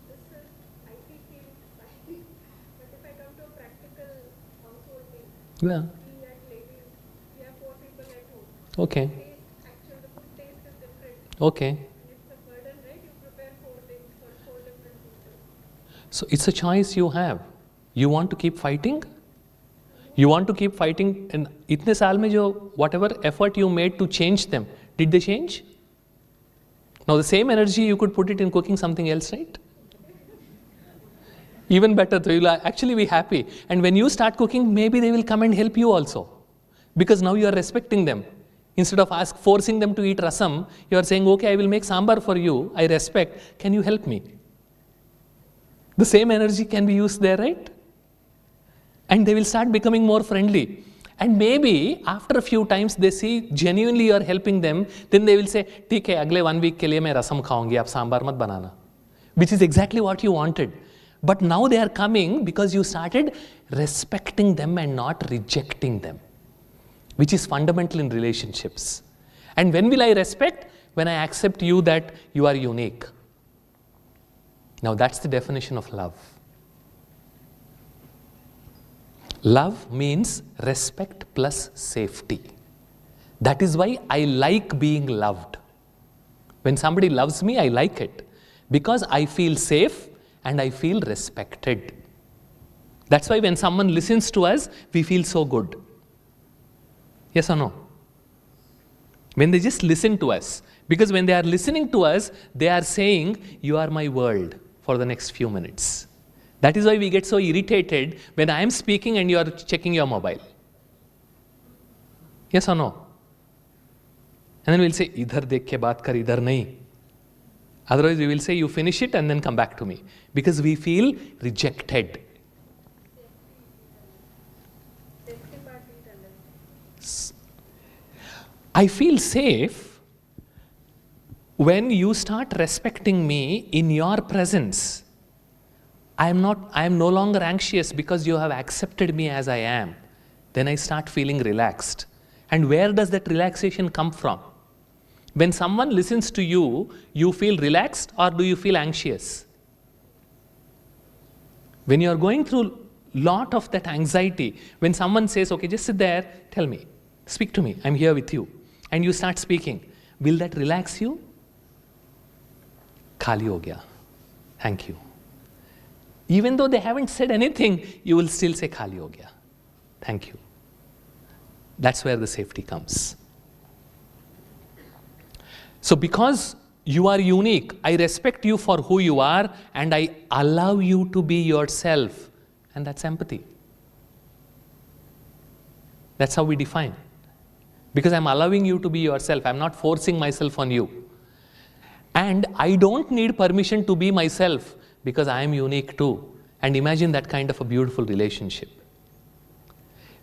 This is, I feel fine. But if I come to a practical household thing, Yeah. we at ladies, we have 4 people at home. Okay. Actually, the food taste is different. Okay. And it's a burden, right? You prepare 4 things for 4 different people. So it's a choice you have. You want to keep fighting? You want to keep fighting, and इतने साल में जो whatever effort you made to change them, did they change? Now the same energy you could put it in cooking something else, right? Even better, so you'll actually be happy. And when you start cooking, maybe they will come and help you also, because now you are respecting them. Instead of forcing them to eat rasam, you are saying, okay, I will make sambar for you. I respect. Can you help me? The same energy can be used there, right? And they will start becoming more friendly. And maybe after a few times they see genuinely you are helping them, then they will say, ठीक है, अगले 1 week के लिए मैं रसम खाऊंगी, आप सांबार मत बनाना. Which is exactly what you wanted. But now they are coming because you started respecting them and not rejecting them, which is fundamental in relationships. And when will I respect? When I accept you that you are unique. Now that's the definition of love. Love means respect plus safety. That is why I like being loved. When somebody loves me, I like it. Because I feel safe and I feel respected. That's why when someone listens to us, we feel so good. Yes or no? When they just listen to us. Because when they are listening to us, they are saying, you are my world for the next few minutes. That is why we get so irritated when I am speaking and you are checking your mobile. Yes or no? And then we'll say, idhar dekh ke baat kar, idhar nahi. Otherwise we will say, you finish it and then come back to me. Because we feel rejected. I feel safe when you start respecting me in your presence. I am no longer anxious because you have accepted me as I am. Then I start feeling relaxed. And where does that relaxation come from? When someone listens to you, you feel relaxed or do you feel anxious? When you are going through lot of that anxiety, when someone says, okay, just sit there, tell me, speak to me, I'm here with you. And you start speaking, will that relax you? Khali ho gaya. Thank you. Even though they haven't said anything, you will still say, Khali ho gaya. Thank you. That's where the safety comes. So because you are unique, I respect you for who you are and I allow you to be yourself. And that's empathy. That's how we define. Because I'm allowing you to be yourself. I'm not forcing myself on you. And I don't need permission to be myself because I am unique too. And imagine that kind of a beautiful relationship.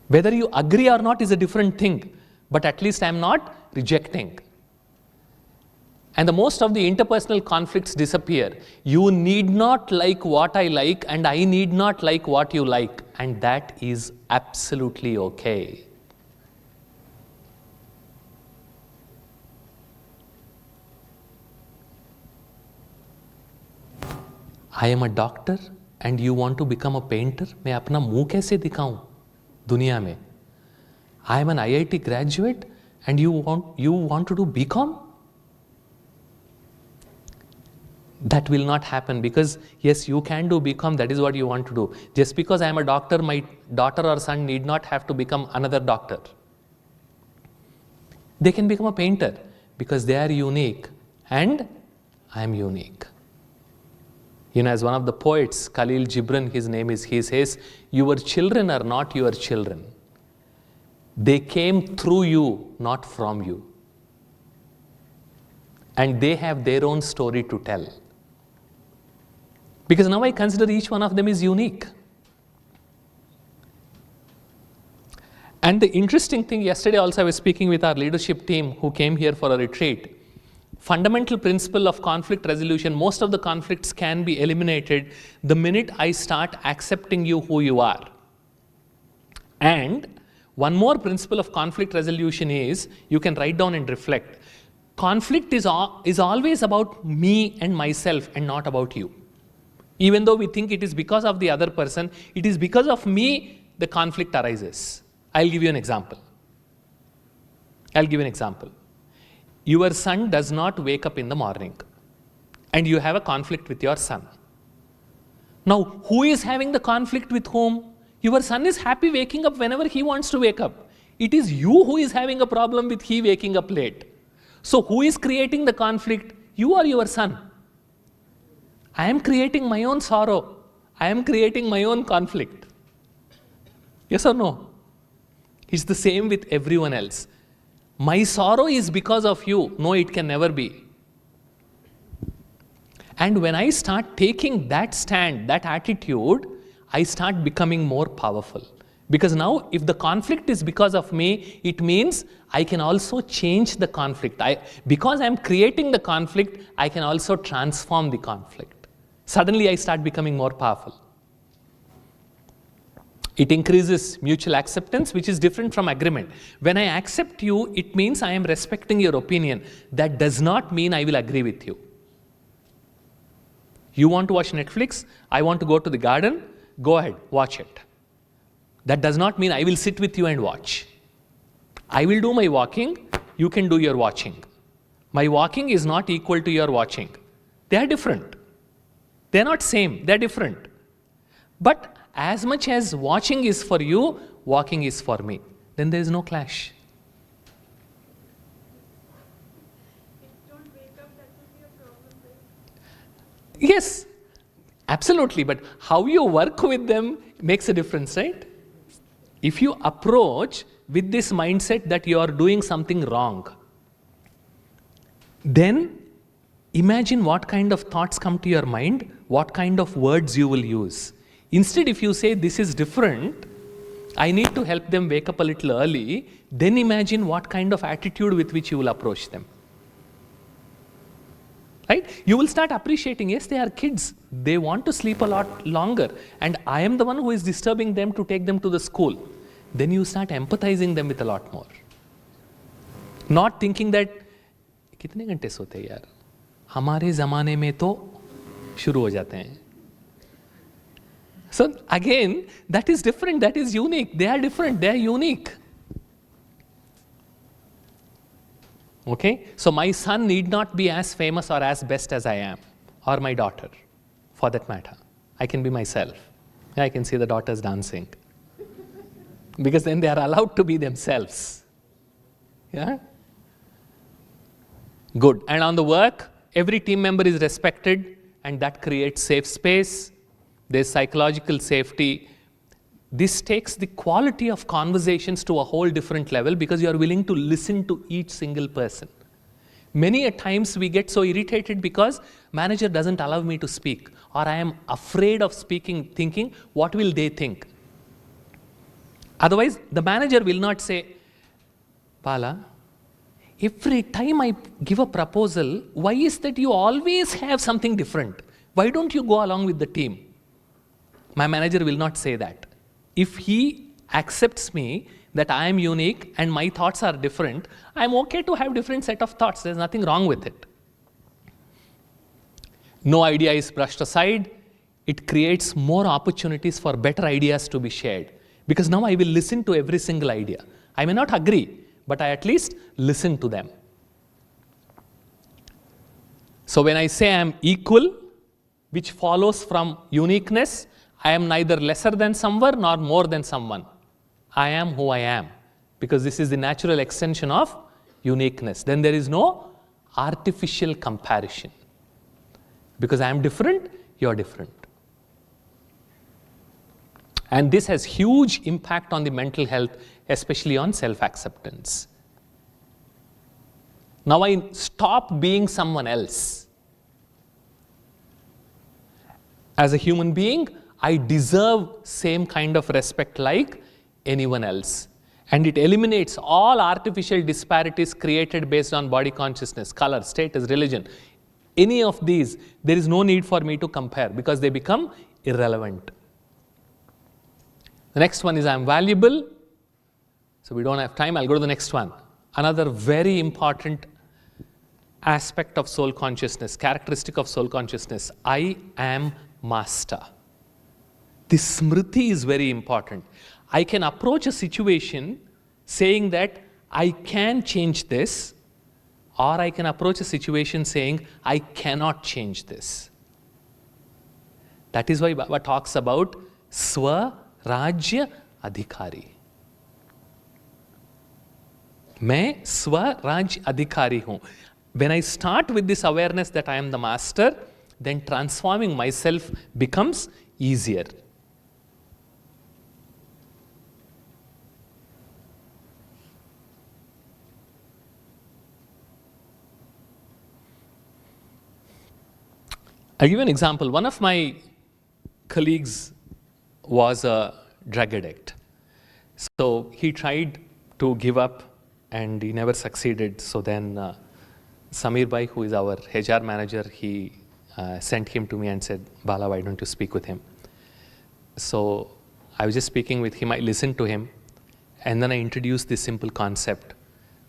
Whether you agree or not is a different thing, but at least I'm not rejecting. And the most of the interpersonal conflicts disappear. You need not like what I like, and I need not like what you like. And that is absolutely okay. I am a doctor and you want to become a painter. मैं अपना मुंह कैसे दिखाऊं दुनिया में? I am an IIT graduate and you want to do BCom? That will not happen because yes, you can do BCom, that is what you want to do. Just because I am a doctor, my daughter or son need not have to become another doctor. They can become a painter because they are unique and I am unique. As one of the poets, Khalil Gibran, his name is, he says, your children are not your children. They came through you, not from you. And they have their own story to tell. Because now I consider each one of them is unique. And the interesting thing, yesterday also I was speaking with our leadership team who came here for a retreat. Fundamental principle of conflict resolution, most of the conflicts can be eliminated the minute I start accepting you who you are. And one more principle of conflict resolution is, you can write down and reflect. Conflict is always about me and myself and not about you. Even though we think it is because of the other person, it is because of me the conflict arises. I'll give you an example. Your son does not wake up in the morning and you have a conflict with your son. Now, who is having the conflict with whom? Your son is happy waking up whenever he wants to wake up. It is you who is having a problem with he waking up late. So who is creating the conflict? You or your son? I am creating my own sorrow. I am creating my own conflict. Yes or no? It's the same with everyone else. My sorrow is because of you. No, it can never be. And when I start taking that stand, that attitude, I start becoming more powerful. Because now, if the conflict is because of me, it means I can also change the conflict. Because I'm creating the conflict, I can also transform the conflict. Suddenly, I start becoming more powerful. It increases mutual acceptance, which is different from agreement. When I accept you, it means I am respecting your opinion. That does not mean I will agree with you. You want to watch Netflix? I want to go to the garden? Go ahead, watch it. That does not mean I will sit with you and watch. I will do my walking, you can do your watching. My walking is not equal to your watching. They are different. They are not same, they are different. But as much as watching is for you, walking is for me. Then there is no clash. If you don't wake up, that will be a problem, right? Yes, absolutely. But how you work with them makes a difference, right? If you approach with this mindset that you are doing something wrong, then imagine what kind of thoughts come to your mind, what kind of words you will use. Instead, if you say this is different, I need to help them wake up a little early, then imagine what kind of attitude with which you will approach them. Right? You will start appreciating, yes, they are kids. They want to sleep a lot longer. And I am the one who is disturbing them to take them to the school. Then you start empathizing them with a lot more. Not thinking that, कितने घंटे सोते हैं यार? हमारे ज़माने में तो शुरू हो जाते हैं. So again, that is different, that is unique. They are different, they are unique. Okay? So my son need not be as famous or as best as I am, or my daughter, for that matter. I can be myself. Yeah, I can see the daughters dancing. Because then they are allowed to be themselves. Yeah? Good. And on the work, every team member is respected, and that creates safe space. There's psychological safety. This takes the quality of conversations to a whole different level because you are willing to listen to each single person. Many a times we get so irritated because manager doesn't allow me to speak, or I am afraid of speaking, thinking, what will they think? Otherwise, the manager will not say, Bala, every time I give a proposal, why is that you always have something different? Why don't you go along with the team? My manager will not say that. If he accepts me that I am unique and my thoughts are different, I am okay to have different set of thoughts. There's nothing wrong with it. No idea is brushed aside. It creates more opportunities for better ideas to be shared. Because now I will listen to every single idea. I may not agree, but I at least listen to them. So when I say I am equal, which follows from uniqueness, I am neither lesser than someone nor more than someone. I am who I am, because this is the natural extension of uniqueness. Then there is no artificial comparison. Because I am different, you are different. And this has huge impact on the mental health, especially on self-acceptance. Now I stop being someone else. As a human being, I deserve same kind of respect like anyone else. And it eliminates all artificial disparities created based on body consciousness, color, status, religion. Any of these, there is no need for me to compare because they become irrelevant. The next one is I am valuable. So we don't have time, I'll go to the next one. Another very important aspect of soul consciousness, characteristic of soul consciousness, I am master. This smriti is very important. I can approach a situation saying that I can change this, or I can approach a situation saying I cannot change this. That is why Baba talks about Swa Rajya Adhikari. मैं स्वराज्य अधिकारी हूँ. When I start with this awareness that I am the master, then transforming myself becomes easier. I'll give you an example. One of my colleagues was a drug addict. So he tried to give up and he never succeeded. So then Samir Bhai, who is our HR manager, he sent him to me and said, Bala, why don't you speak with him? So I was just speaking with him, I listened to him, and then I introduced this simple concept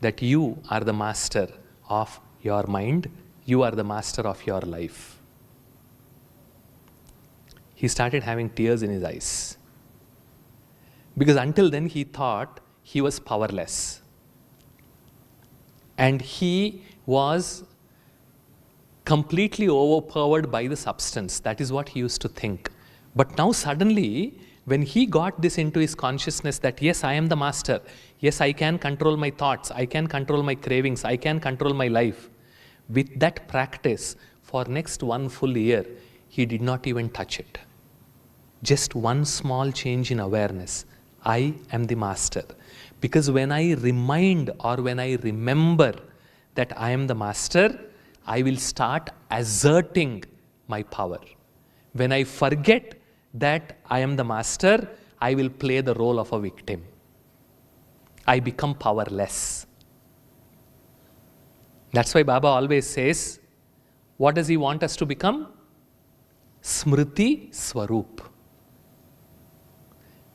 that you are the master of your mind, you are the master of your life. He started having tears in his eyes. Because until then he thought he was powerless. And he was completely overpowered by the substance. That is what he used to think. But now suddenly, when he got this into his consciousness that yes, I am the master. Yes, I can control my thoughts. I can control my cravings. I can control my life. With that practice, for next 1 full year, he did not even touch it. Just one small change in awareness. I am the master. Because when I remind or when I remember that I am the master, I will start asserting my power. When I forget that I am the master, I will play the role of a victim. I become powerless. That's why Baba always says, what does he want us to become? Smriti Swarup.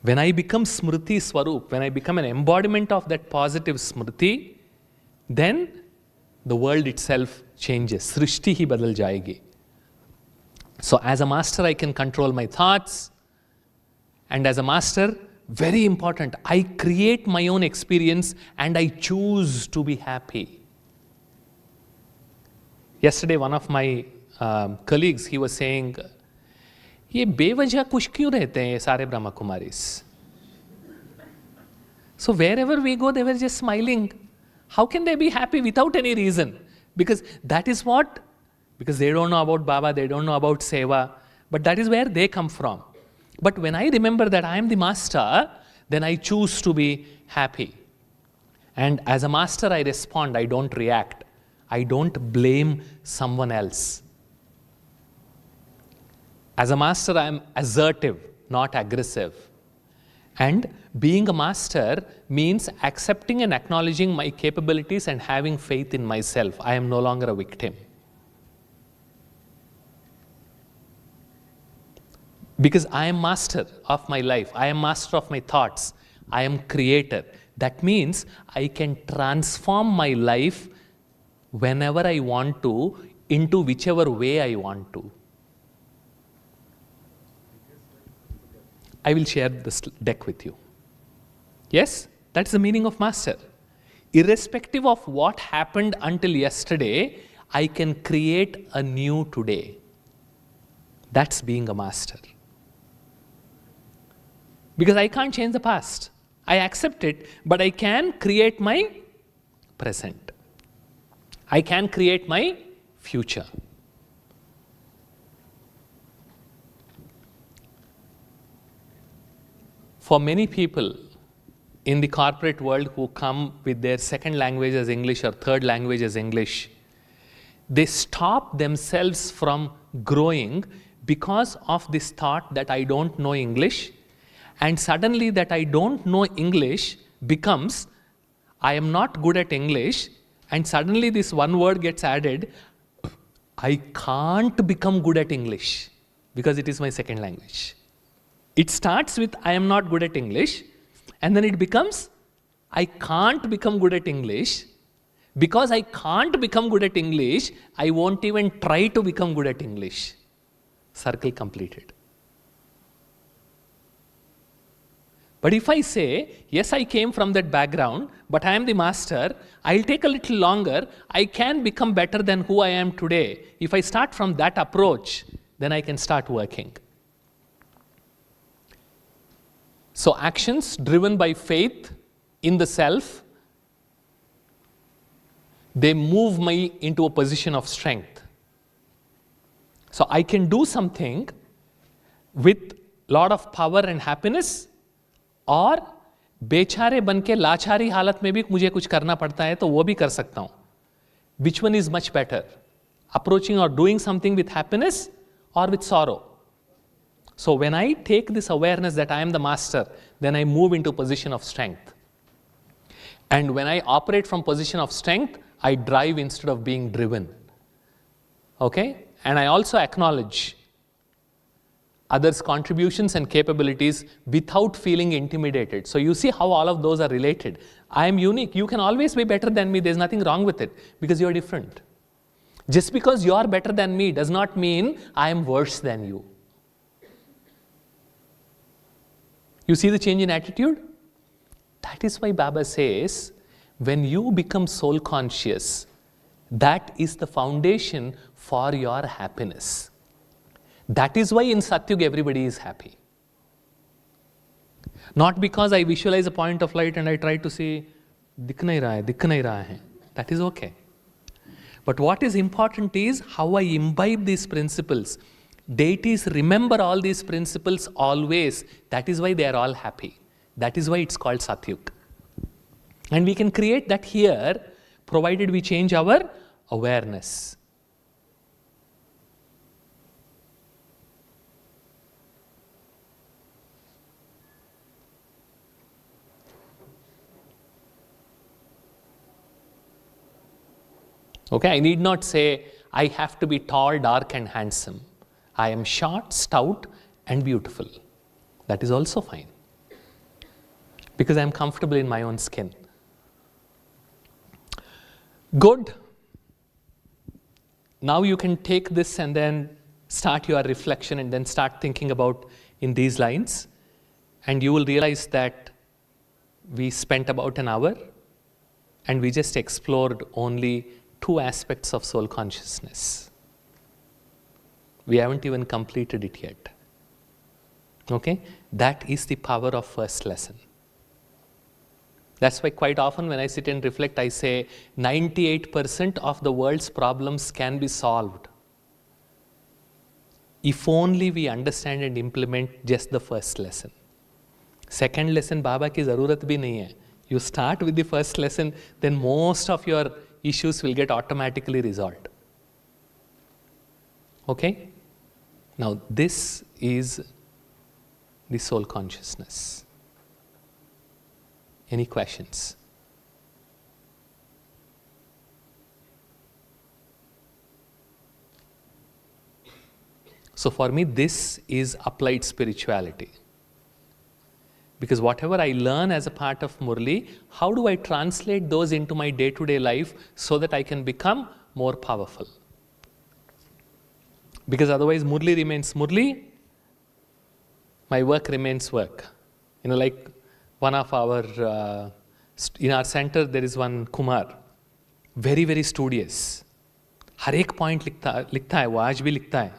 When I become Smriti Swarup, when I become an embodiment of that positive Smriti, then the world itself changes. Srishti hi badal jayegi. So as a master, I can control my thoughts. And as a master, very important, I create my own experience and I choose to be happy. Yesterday, one of my colleagues, he was saying, ये बेवजह खुश क्यों रहते हैं ये सारे Brahma Kumaris? So wherever we go, they were just smiling. How can they be happy without any reason? Because that is what, because they don't know about Baba, they don't know about Seva, but that is where they come from. But when I remember that I am the master, then I choose to be happy. And as a master, I respond, I don't react. I don't blame someone else. As a master, I am assertive, not aggressive. And being a master means accepting and acknowledging my capabilities and having faith in myself. I am no longer a victim. Because I am master of my life. I am master of my thoughts. I am creator. That means I can transform my life whenever I want to, into whichever way I want to. I will share this deck with you. Yes, that's the meaning of master. Irrespective of what happened until yesterday, I can create a new today. That's being a master. Because I can't change the past. I accept it, but I can create my present. I can create my future. For many people in the corporate world who come with their second language as English or third language as English, they stop themselves from growing because of this thought that I don't know English, and suddenly that I don't know English becomes I am not good at English, and suddenly this one word gets added, I can't become good at English because it is my second language. It starts with I am not good at English, and then it becomes I can't become good at English. Because I can't become good at English, I won't even try to become good at English. Circle completed. But if I say, yes, I came from that background, but I am the master, I'll take a little longer, I can become better than who I am today. If I start from that approach, then I can start working. So actions driven by faith in the self, they move me into a position of strength. So I can do something with lot of power and happiness, और बेचारे बन के लाचारी हालत में भी मुझे कुछ करना पड़ता है तो वो भी कर सकता हूं. Which one is much better? Approaching or doing something with happiness or with sorrow? So when I take this awareness that I am the master, then I move into position of strength. And when I operate from position of strength, I drive instead of being driven. Okay? And I also acknowledge others' contributions and capabilities without feeling intimidated. So you see how all of those are related. I am unique. You can always be better than me. There's nothing wrong with it because you're different. Just because you're better than me does not mean I am worse than you. You see the change in attitude? That is why Baba says, when you become soul conscious, that is the foundation for your happiness. That is why in Satyug everybody is happy. Not because I visualize a point of light and I try to say, dikh nahi raha hai. That is okay. But what is important is how I imbibe these principles. Deities remember all these principles always. That is why they are all happy. That is why it's called Satyug. And we can create that here, provided we change our awareness. Okay, I need not say, I have to be tall, dark, and handsome. I am short, stout, and beautiful. That is also fine. Because I am comfortable in my own skin. Good. Now you can take this and then start your reflection and then start thinking about in these lines. And you will realize that we spent about an hour and we just explored only 2 aspects of soul consciousness. We haven't even completed it yet. Okay? That is the power of first lesson. That's why quite often when I sit and reflect, I say 98% of the world's problems can be solved if only we understand and implement just the first lesson. Second lesson, Baba ki zarurat bhi nahi hai. You start with the first lesson, then most of your issues will get automatically resolved. Okay? Now, this is the soul consciousness. Any questions? So for me, this is applied spirituality. Because whatever I learn as a part of Murli, how do I translate those into my day-to-day life so that I can become more powerful? Because otherwise Murli remains Murli, my work remains work. Like one of our, in our center there is one Kumar, very, very studious. हर एक point लिखता है, वो आज भी लिखता है.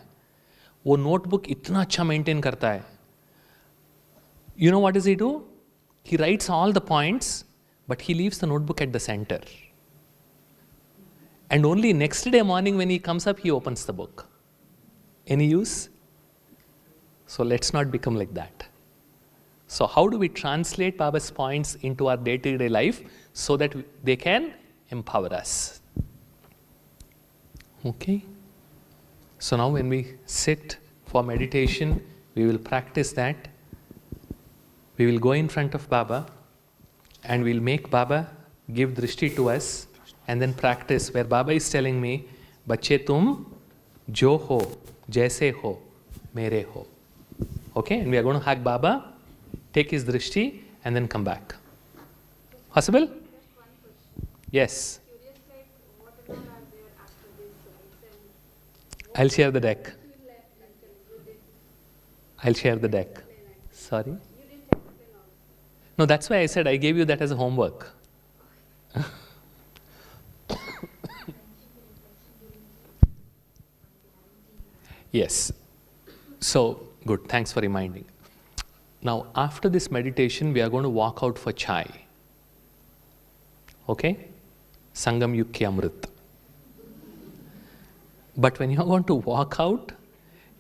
वो notebook इतना अच्छा मेंटेन करता है. You know what does he do? He writes all the points, but he leaves the notebook at the center. And only next day morning when he comes up, he opens the book. Any use? So let's not become like that. So how do we translate Baba's points into our day-to-day life so that they can empower us? Okay? So now when we sit for meditation, we will practice that. We will go in front of Baba and we'll make Baba give drishti to us and then practice where Baba is telling me, Bacche tum jo ho, jaise ho, mere ho. Okay? And we are going to hug Baba, take his drishti and then come back. Possible? Just one question. Yes. Curious, like what all are there after these slides and I'll share the deck. I'll share the deck. Sorry? you didn't explain all. No, that's why I said I gave you that as a homework. Yes. So, good. Thanks for reminding. Now, after this meditation, we are going to walk out for chai. Okay? Sangam Yukya Amrit. But when you're going to walk out,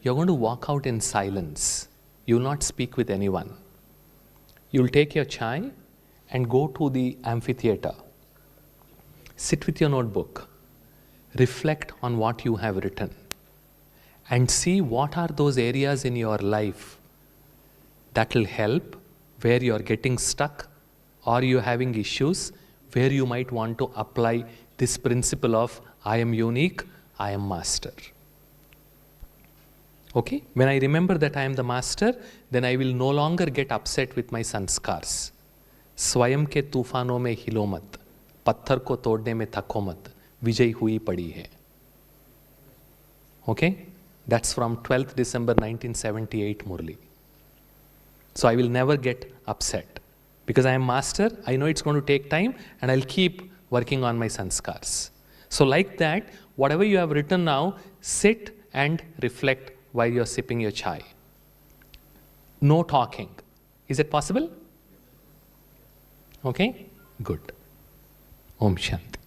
you're going to walk out in silence. You will not speak with anyone. You'll take your chai and go to the amphitheater. Sit with your notebook. Reflect on what you have written. And see what are those areas in your life that will help, where you're getting stuck or you're having issues, where you might want to apply this principle of I am unique, I am master. Okay? When I remember that I am the master, then I will no longer get upset with my sanskars. स्वयं के तूफानों में हिलो मत, पत्थर को तोड़ने में थको मत, विजय हुई पड़ी है. Okay? That's from 12th December 1978 Murli. So I will never get upset. Because I am master, I know it's going to take time and I'll keep working on my sanskars. So like that, whatever you have written now, sit and reflect while you're sipping your chai. No talking. Is it possible? Okay? Good. Om Shanti.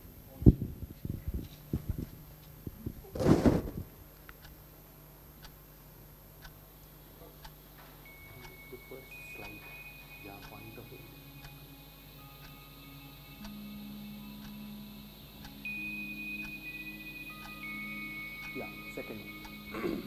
Yeah, second one.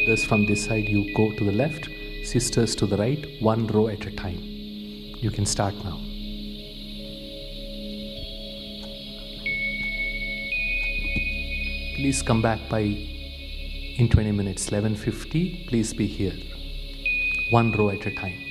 brothers from this side, you go to the left, sisters to the right, one row at a time. You can start now. Please come back by in 20 minutes, 11:50. Please be here. One row at a time.